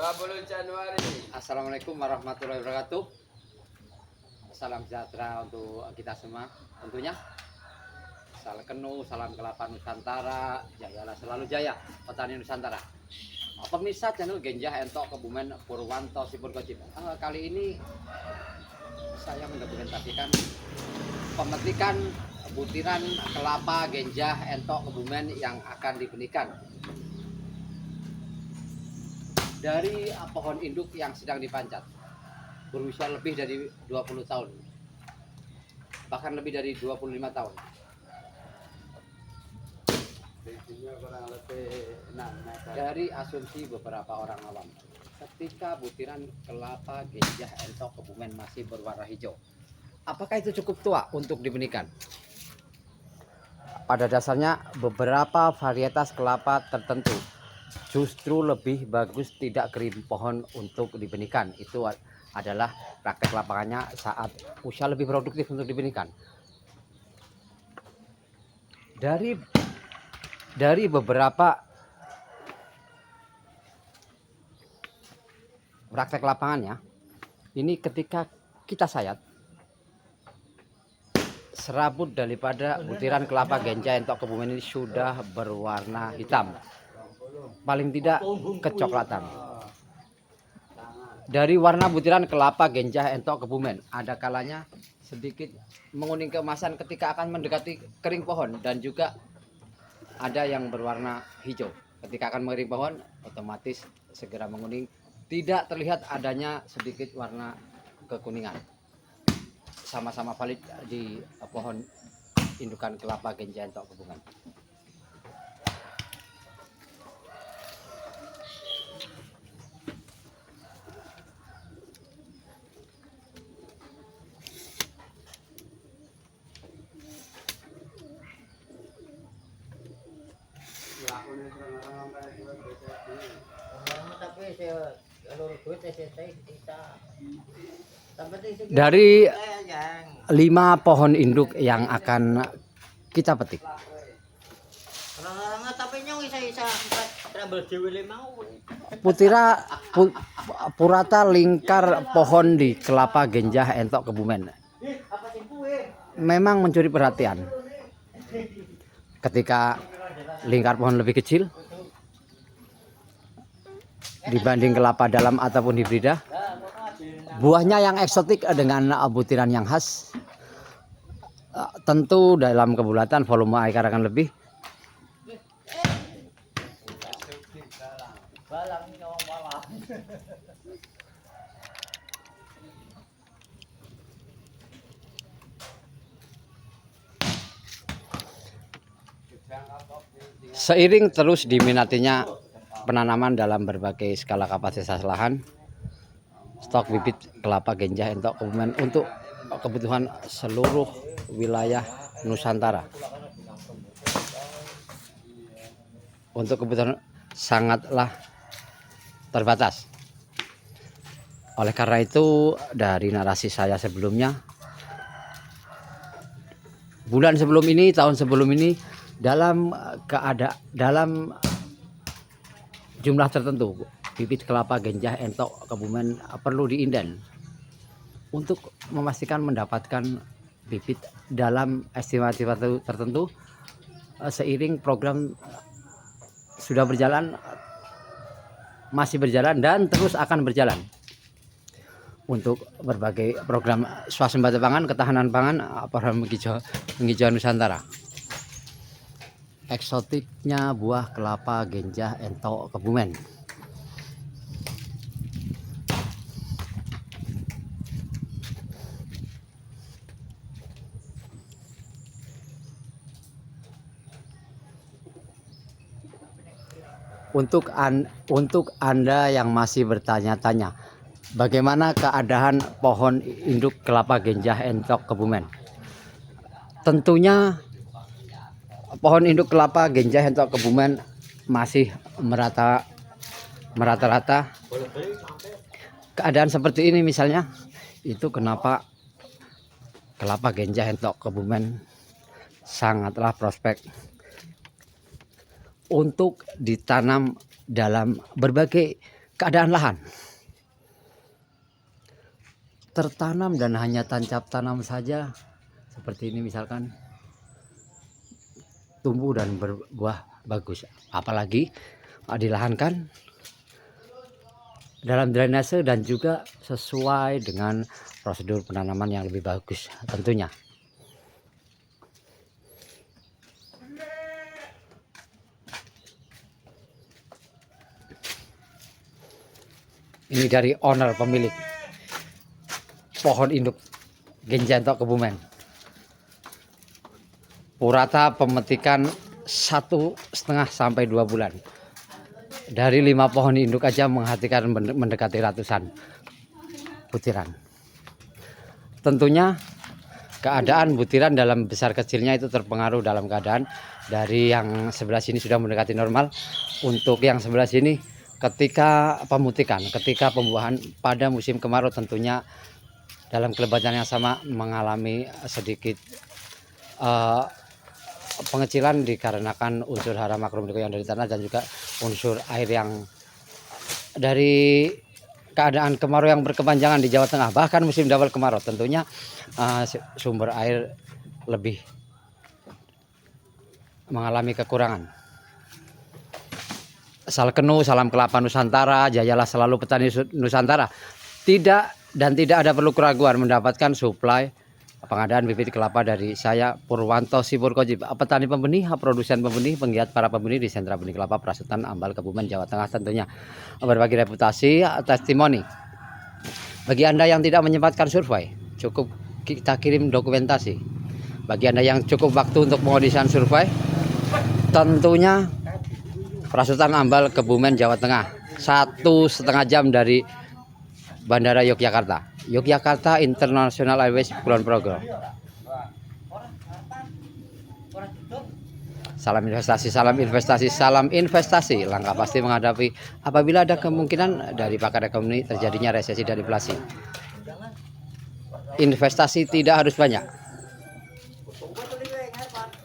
20 Januari. Assalamualaikum warahmatullahi wabarakatuh. Salam sejahtera untuk kita semua tentunya. Salam Kenu, salam kelapa Nusantara, jayalah selalu jaya petani Nusantara. Pemirsa channel Genjah Entok Kebumen Purwanto Sipur Kocit. Kali ini saya mendokumentasikan pemetikan butiran kelapa Genjah Entok Kebumen yang akan dibenihkan dari pohon induk yang sedang dipancat, berusia lebih dari 20 tahun, bahkan lebih dari 25 tahun. Dari asumsi beberapa orang awam, ketika butiran kelapa Genjah Entok Kebumen masih berwarna hijau, apakah itu cukup tua untuk dibenihkan? Pada dasarnya beberapa varietas kelapa tertentu justru lebih bagus tidak kering pohon untuk dibenihkan. Itu adalah praktek lapangannya saat usia lebih produktif untuk dibenihkan. Dari beberapa praktek lapangannya, ini ketika kita sayat, serabut daripada butiran kelapa Genjah Entok Kebumen ini sudah berwarna hitam, paling tidak kecoklatan. Dari warna butiran kelapa Genjah Entok Kebumen, ada kalanya sedikit menguning keemasan ketika akan mendekati kering pohon, dan juga ada yang berwarna hijau ketika akan mengering pohon, otomatis segera menguning, tidak terlihat adanya sedikit warna kekuningan. Sama-sama valid di pohon indukan kelapa Genjah Entok Kebumen. Dari 5 pohon induk yang akan kita petik, purata lingkar pohon di kelapa Genjah Entok Kebumen memang mencuri perhatian. Ketika lingkar pohon lebih kecil dibanding kelapa dalam ataupun hibrida, buahnya yang eksotik dengan butiran yang khas, tentu dalam kebulatan volume akar akan lebih. Seiring terus diminatinya penanaman dalam berbagai skala kapasitas lahan, stok bibit kelapa Genjah Entok Kebumen untuk kebutuhan seluruh wilayah Nusantara, untuk kebutuhan sangatlah terbatas. Oleh karena itu, dari narasi saya sebelumnya, bulan sebelum ini, tahun sebelum ini, dalam jumlah tertentu, bibit kelapa Genjah Entok Kebumen perlu diinden untuk memastikan mendapatkan bibit dalam estimasi tertentu. Seiring program sudah berjalan, masih berjalan, dan terus akan berjalan untuk berbagai program swasembada pangan, ketahanan pangan, program penghijauan Nusantara. Eksotiknya buah kelapa Genjah Entok Kebumen. Untuk Anda yang masih bertanya-tanya, bagaimana keadaan pohon induk kelapa Genjah Entok Kebumen? Tentunya pohon induk kelapa Genjah Entok Kebumen masih merata-rata. Keadaan seperti ini misalnya, itu kenapa kelapa Genjah Entok Kebumen sangatlah prospek untuk ditanam dalam berbagai keadaan lahan tertanam dan hanya tancap tanam saja seperti ini misalkan, tumbuh dan berbuah bagus, apalagi dilahankan dalam drainase dan juga sesuai dengan prosedur penanaman yang lebih bagus tentunya. Ini dari owner pemilik pohon induk Genjanto Kebumen. Purata pemetikan 1,5 sampai 2 bulan. Dari 5 pohon induk aja menghasilkan mendekati ratusan butiran. Tentunya keadaan butiran dalam besar kecilnya itu terpengaruh dalam keadaan dari yang sebelah sini sudah mendekati normal. Untuk yang sebelah sini ketika pemutikan, ketika pembuahan pada musim kemarau tentunya dalam kelebaran yang sama mengalami sedikit pengecilan dikarenakan unsur hara makromikro yang dari tanah dan juga unsur air yang dari keadaan kemarau yang berkepanjangan di Jawa Tengah, bahkan musim dawal kemarau tentunya sumber air lebih mengalami kekurangan. Salkenu, salam kelapa Nusantara, jayalah selalu petani Nusantara. Tidak ada perlu keraguan mendapatkan suplai pengadaan bibit kelapa dari saya Purwanto Sipurkoji, petani pembenih, produsen pembenih, penggiat para pembenih di sentra benih kelapa Prasutan Ambal Kebumen Jawa Tengah, tentunya berbagi reputasi testimoni. Bagi Anda yang tidak menyempatkan survei, cukup kita kirim dokumentasi. Bagi Anda yang cukup waktu untuk pengodisan survei, tentunya Prasutan Ambal Kebumen Jawa Tengah, 1,5 jam dari Bandara Yogyakarta International Airways Kulon Progo. Salam investasi, salam investasi, salam investasi. Langkah pasti menghadapi apabila ada kemungkinan dari pakar ekonomi terjadinya resesi dan inflasi. Investasi tidak harus banyak,